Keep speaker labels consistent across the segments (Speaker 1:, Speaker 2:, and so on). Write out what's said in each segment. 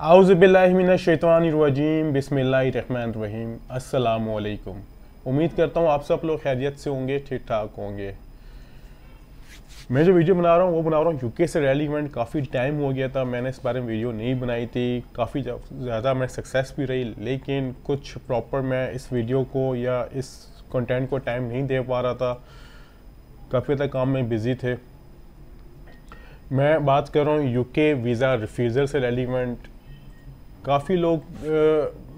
Speaker 1: आउज़ुबिल्लाहिमिनश्शैतानिर्रजीम बिस्मिल्लाहिर्रहमानिर्रहीम अस्सलामुअलैकुम। उम्मीद करता हूँ आप सब लोग खैरियत से होंगे, ठीक ठाक होंगे। मैं जो वीडियो बना रहा हूँ वो बना रहा हूँ यूके से रेलिवेंट। काफ़ी टाइम हो गया था, मैंने इस बारे में वीडियो नहीं बनाई थी। काफ़ी ज़्यादा मैं सक्सेस भी रही, लेकिन कुछ प्रॉपर मैं इस वीडियो को या इस कंटेंट को टाइम नहीं दे पा रहा था। काफ़ी ज़्यादा काम में बिज़ी थे। मैं बात कर रहा हूँ यूके वीज़ा रिफ्यूज़ल से रेलिवेंट। काफ़ी लोग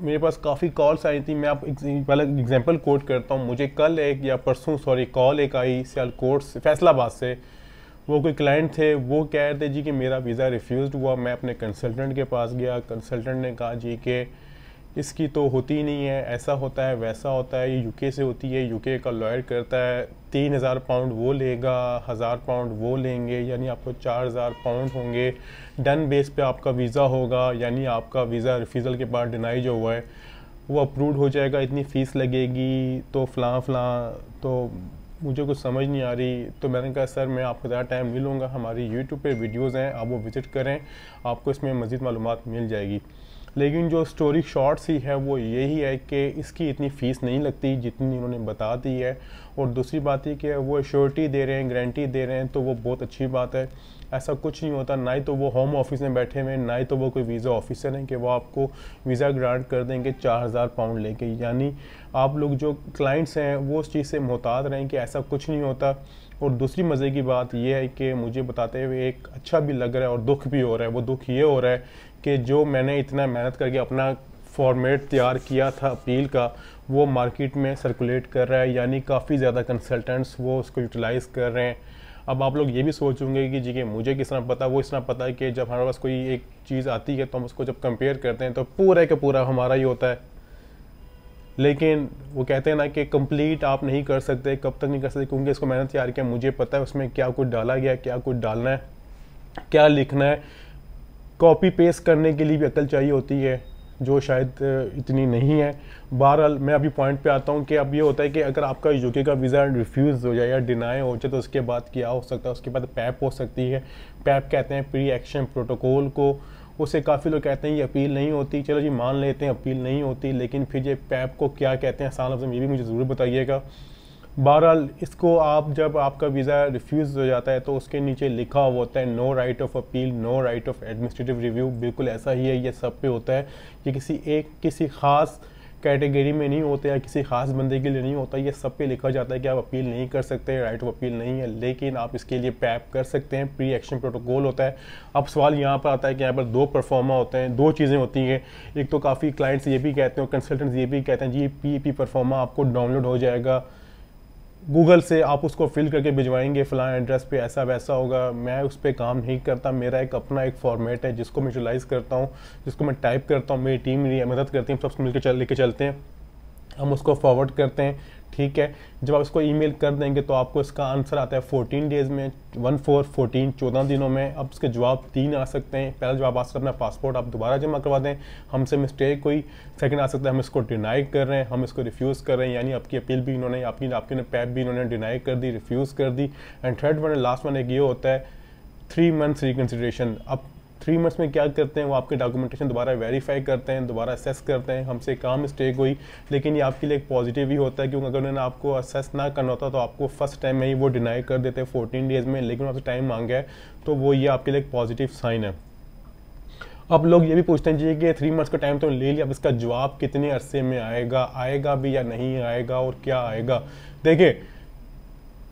Speaker 1: मेरे पास काफ़ी कॉल्स आई थी। मैं आप पहले एग्जांपल कोट करता हूँ। मुझे कल एक या परसों कॉल एक आई सियालकोट से, फैसलाबाद से। वो कोई क्लाइंट थे, वो कह रहे थे जी कि मेरा वीज़ा रिफ्यूज़ हुआ। मैं अपने कंसल्टेंट के पास गया, कंसल्टेंट ने कहा जी कि इसकी तो होती ही नहीं है, ऐसा होता है वैसा होता है, ये यूके से होती है, यूके का लॉयर करता है, 3000 पाउंड वो लेगा, 1000 पाउंड वो लेंगे, यानी आपको 4000 पाउंड होंगे। डन बेस पे आपका वीज़ा होगा, यानी आपका वीज़ा रिफ्यूज़ल के बाद डिनाई जो हुआ है वो अप्रूव हो जाएगा, इतनी फ़ीस लगेगी, तो फ़लाँ। तो मुझे कुछ समझ नहीं आ रही। तो मैंने कहा सर मैं आपको ज़्यादा टाइम नहीं लूँगा, हमारी यूट्यूब पे वीडियोज़ हैं, आप वो विज़िट करें, आपको इसमें मज़ीद मालूमात मिल जाएगी। लेकिन जो स्टोरी शॉर्ट सी है वो यही है कि इसकी इतनी फ़ीस नहीं लगती जितनी उन्होंने बता दी है। और दूसरी बात ये कि वो श्योरिटी दे रहे हैं, गारंटी दे रहे हैं, तो वो बहुत अच्छी बात है। ऐसा कुछ नहीं होता, ना ही तो वो होम ऑफिस में बैठे हुए, ना ही तो वो कोई वीज़ा ऑफिसर हैं कि वो आपको वीज़ा ग्रांट कर देंगे 4000 पाउंड लेके। यानी आप लोग जो क्लाइंट्स हैं वो उस चीज़ से मोहतात रहें कि ऐसा कुछ नहीं होता। और दूसरी मज़े की बात यह है कि मुझे बताते हुए एक अच्छा भी लग रहा है और दुख भी हो रहा है। वो दुख ये हो रहा है कि जो मैंने इतना मेहनत करके अपना फॉर्मेट तैयार किया था अपील का, वो मार्केट में सर्कुलेट कर रहा है, यानी काफ़ी ज़्यादा कंसल्टेंट्स वो उसको यूटिलाइज़ कर रहे हैं। अब आप लोग ये भी सोचोगे कि जी कि मुझे किस तरह पता, वो इस तरह पता है कि जब हमारे पास कोई एक चीज़ आती है तो हम उसको जब कंपेयर करते हैं तो पूरा का पूरा हमारा ही होता है। लेकिन वो कहते हैं ना कि कंप्लीट आप नहीं कर सकते। कब तक नहीं कर सकते? क्योंकि इसको मैंने तैयार किया, मुझे पता है उसमें क्या कुछ डाला गया, क्या कुछ डालना है, क्या लिखना है। कॉपी पेस्ट करने के लिए भी अकल चाहिए होती है, जो शायद इतनी नहीं है। बहरहाल मैं अभी पॉइंट पे आता हूँ कि अब ये होता है कि अगर आपका यूके का वीज़ा रिफ्यूज़ हो जाए या डिनाई हो जाए तो उसके बाद क्या हो सकता है? उसके बाद पैप हो सकती है। पैप कहते हैं प्री एक्शन प्रोटोकॉल को। उसे काफ़ी लोग कहते हैं ये अपील नहीं होती। चलो जी मान लेते हैं अपील नहीं होती, लेकिन फिर ये पैप को क्या कहते हैं आसान लफ्ज़ में, ये भी मुझे ज़रूर बताइएगा। बहरहाल इसको आप जब आपका वीज़ा रिफ्यूज़ हो जाता है तो उसके नीचे लिखा हुआ होता है no right of appeal, no right of administrative review. बिल्कुल ऐसा ही है, ये सब पे होता है। ये किसी ख़ास कैटेगरी में नहीं होता या किसी ख़ास बंदे के लिए नहीं होता, ये सब पे लिखा जाता है कि आप अपील नहीं कर सकते, राइट ऑफ अपील नहीं है, लेकिन आप इसके लिए पैप कर सकते हैं। प्री एक्शन प्रोटोकॉल होता है। अब सवाल यहाँ पर आता है कि यहाँ पर दो परफॉर्मा होते हैं, दो चीज़ें होती हैं। एक तो काफ़ी क्लाइंट्स ये भी कहते हैं, कंसल्टेंट्स ये भी कहते हैं जी पी परफॉर्मा आपको डाउनलोड हो जाएगा गूगल से, आप उसको फिल करके भिजवाएंगे फ़लाँ एड्रेस पे, ऐसा वैसा होगा। मैं उस पर काम नहीं करता। मेरा एक अपना एक फॉर्मेट है जिसको मैं यूटिलाइज़ करता हूँ, जिसको मैं टाइप करता हूँ, मेरी टीम मेरी मदद करती है, हम सब मिलकर लेके चलते हैं, हम उसको फॉरवर्ड करते हैं। ठीक है, जब आप इसको ईमेल कर देंगे तो आपको इसका आंसर आता है 14 डेज़ में, 14 दिनों में। अब इसके जवाब 3 आ सकते हैं। पहला जवाब आ सकता है अपना पासपोर्ट आप दोबारा जमा करवा दें, हमसे मिस्टेक हुई। सेकंड आ सकता है हम इसको डिनाई कर रहे हैं, हम इसको रिफ्यूज़ कर रहे हैं, यानी आपकी अपील भी इन्होंने आपकी पैप भी इन्होंने डिनाई कर दी, रिफ्यूज़ कर दी। And third one last one एक ये होता है 3 मंथ्स रिकन्सिडरेशन। अब 3 मंथ्स में क्या करते हैं, वो आपके डॉक्यूमेंटेशन दोबारा वेरीफाई करते हैं, दोबारा असेस करते हैं, हमसे कहाँ मिस्टेक हुई। लेकिन ये आपके लिए एक पॉजिटिव ही होता है, क्योंकि अगर उन्होंने आपको असेस ना करना होता तो आपको फर्स्ट टाइम में ही वो डिनाई कर देते 14 डेज़ में, लेकिन आपसे टाइम मांगा है तो वो ये आपके लिए एक पॉजिटिव साइन है। अब लोग ये भी पूछते हैं जी कि 3 मंथ्स का टाइम तो ले लिया, अब इसका जवाब कितने अरसे में आएगा भी या नहीं आएगा, और क्या आएगा। देखिए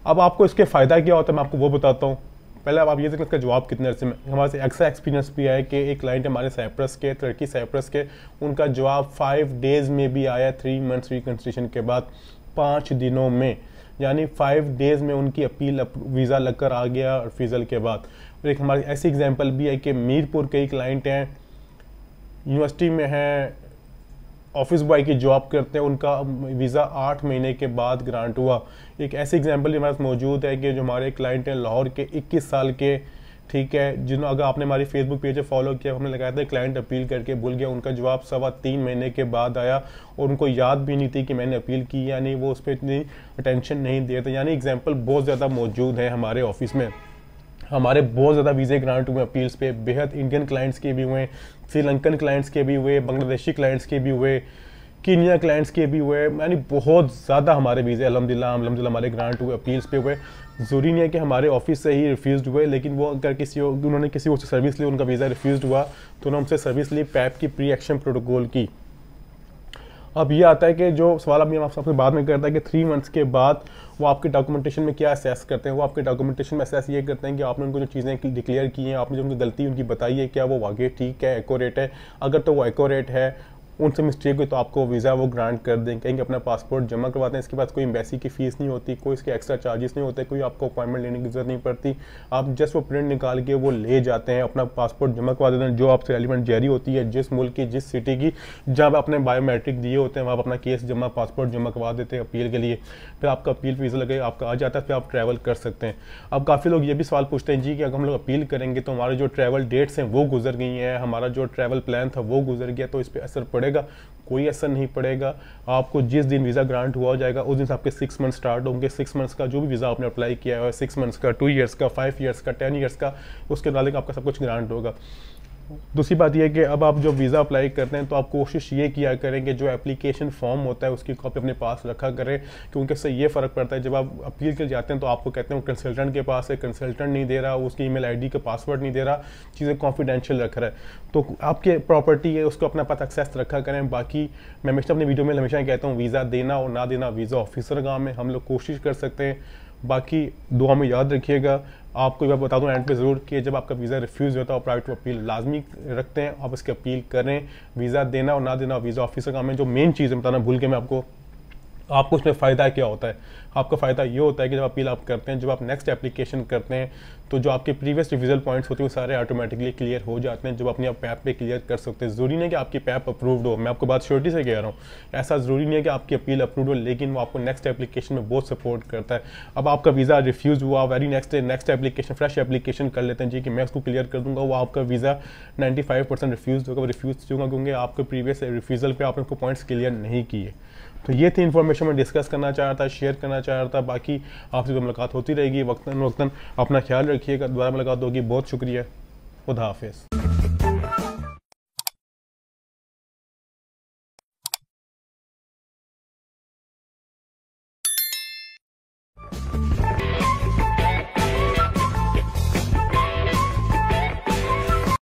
Speaker 1: अब आपको इसके फ़ायदा क्या होता है मैं आपको वो बताता हूँ। पहले अब आप ये देखें इसका जवाब कितने अरसे में। हमारे से ऐसा एक्सपीरियंस भी है कि एक क्लाइंट हमारे साइप्रस के, तुर्की साइप्रस के, उनका जवाब 5 डेज़ में भी आया। 3 मंथ्स रिकन्सिडरेशन के बाद 5 दिनों में, यानी 5 डेज़ में उनकी अपील वीज़ा लगकर आ गया रिफ्यूज़ल के बाद। और एक हमारी ऐसी एग्जांपल भी है कि मीरपुर के ही क्लाइंट हैं, यूनिवर्सिटी में हैं, ऑफिस बॉय की जॉब करते हैं, उनका वीज़ा 8 महीने के बाद ग्रांट हुआ। एक ऐसी एग्जांपल हमारे पास मौजूद है कि जो हमारे क्लाइंट हैं लाहौर के, 21 साल के, ठीक है, जिन्होंने अगर आपने हमारी फेसबुक पेज पर फॉलो किया, हमने लगाया था क्लाइंट अपील करके भूल गया, उनका जवाब 3.25 महीने के बाद आया और उनको याद भी नहीं थी कि मैंने अपील की या नहीं, वो उस पर इतनी अटेंशन नहीं दिए थे। यानी एग्जाम्पल बहुत ज़्यादा मौजूद है हमारे ऑफिस में। हमारे बहुत ज़्यादा वीज़े ग्रांट हुए अपील्स पे, बेहद इंडियन क्लाइंट्स के भी हुए, श्रीलंकन क्लाइंट्स के भी हुए, बांग्लादेशी क्लाइंट्स के भी हुए, कीनिया क्लाइंट्स के भी हुए, यानी बहुत ज़्यादा हमारे वीज़े अल्हम्दुलिल्लाह हमारे ग्रांट हुए, अपील्स पे हुए। ज़रूरी नहीं है कि हमारे ऑफिस से ही रिफ्यूज़ हुए, लेकिन वो अगर उन्होंने किसी से सर्विस ली, उनका वीज़ा रिफ्यूज़ हुआ तो उन्होंने हमसे सर्विस ली पैप की प्री एक्शन प्रोटोकॉल की। अब ये आता है कि जो सवाल अभी हम आपसे बाद में करता है कि 3 मंथ्स के बाद वो आपके डॉक्यूमेंटेशन में क्या असेस करते हैं। वो आपके डॉक्यूमेंटेशन में असेस ये करते हैं कि आपने उनको जो चीज़ें डिक्लेयर की हैं, आपने जो उनकी गलती उनकी बताई है, क्या वो वाकई ठीक है, एक्यूरेट है। अगर तो वो एक्यूरेट है, उनसे मिस्टेक हुई, तो आपको वीज़ा वो ग्रांट कर दें, कहेंगे अपना पासपोर्ट जमा करवाते हैं। इसके बाद कोई एम्बेसी की फ़ीस नहीं होती, कोई इसके एक्स्ट्रा चार्जेस नहीं होते, कोई आपको अपॉइंटमेंट लेने की ज़रूरत नहीं पड़ती। आप जस्ट वो प्रिंट निकाल के वो ले जाते हैं, अपना पासपोर्ट जमा करवा देते हैं। जो आपसे रेलिवेंट जारी होती है, जिस मुल्क की, जिस सिटी की, जहाँ अपने बायोमेट्रिक दिए होते हैं, वहाँ अपना केस जमा, पासपोर्ट जमा करवा देते हैं अपील के लिए। फिर आपका अपील वीज़ा लगे, आपका आ जाता है, फिर आप ट्रैवल कर सकते हैं। अब काफ़ी लोग ये भी सवाल पूछते हैं जी कि अगर हम लोग अपील करेंगे तो हमारे जो ट्रैवल डेट्स हैं वो गुजर गई हैं, हमारा जो ट्रैवल प्लान था वो गुजर गया, तो इस पर असर पड़ेगा? कोई असर नहीं पड़ेगा। आपको जिस दिन वीज़ा ग्रांट हुआ जाएगा उस दिन से आपके 6 मंथ स्टार्ट होंगे। 6 मंथ्स का जो भी वीज़ा आपने अप्लाई किया है, 6 मंथ्स का, 2 ईयर्स का, 5 ईयर्स का, 10 ईयर्स का, उसके मुताबिक आपका सब कुछ ग्रांट होगा। दूसरी बात यह है कि अब आप जो वीज़ा अप्लाई करते हैं तो आप कोशिश ये किया करें कि जो एप्लीकेशन फॉर्म होता है उसकी कॉपी अपने पास रखा करें, क्योंकि इससे ये फ़र्क पड़ता है। जब आप अपील के जाते हैं तो आपको कहते हैं वो कंसल्टेंट के पास है, कंसल्टेंट नहीं दे रहा, उसकी ईमेल आईडी का पासवर्ड नहीं दे रहा, चीज़ें कॉन्फिडेंशियल रख रहा है, तो आपके प्रॉपर्टी है उसको अपना पास एक्सेस रखा करें। बाकी मैं हमेशा अपनी वीडियो में हमेशा कहता हूँ, वीज़ा देना और ना देना वीज़ा ऑफिसर काम है, हम लोग कोशिश कर सकते हैं। बाकी दुआ में याद रखिएगा। आपको मैं बता दूं एंड पे ज़रूर कि जब आपका वीज़ा रिफ्यूज़ होता है, प्राइवेट अपील लाजमी रखते हैं, आप इसकी अपील करें। वीज़ा देना और ना देना वीज़ा ऑफिसर काम है। जो मेन चीज़ है बताना भूल के मैं आपको उसमें फ़ायदा क्या होता है। आपका फ़ायदा ये होता है कि जब अपील आप करते हैं, जब आप नेक्स्ट एप्लीकेशन करते हैं, तो जो आपके प्रीवियस रिविजल पॉइंट्स होते हैं वो सारे ऑटोमेटिकली क्लियर हो जाते हैं, जब अपनी आप पैप पे क्लियर कर सकते हैं। ज़रूरी नहीं कि आपकी पैप अप्रूव्ड हो, मैं आपको बात श्योरिटी से कह रहा हूँ, ऐसा ज़रूरी नहीं है कि आपकी अपील अप्रूव्ड हो, लेकिन वो आपको नेक्स्ट एप्लीकेशन में बहुत सपोर्ट करता है। अब आपका वीज़ा रिफ्यूज़ हुआ, very next application, fresh application कर लेते हैं जी कि मैं उसको क्लियर कर दूँगा, वो आपका वीज़ा 95% रिफ्यूज़ होगा। रिफ्यूज़ होगा क्योंकि आपके प्रीवियस रिफ्यूज़ल पर आपने उसको पॉइंट्स क्लियर नहीं किए। तो ये थी इन्फॉर्मेशन मैं डिस्कस करना चाह रहा था, शेयर करना चाह रहा था। बाकी आपसे तो मुलाकात होती रहेगी वक्तन वक्तन। अपना ख्याल रखिएगा, दोबारा मुलाकात होगी। बहुत शुक्रिया, खुदा हाफिज़।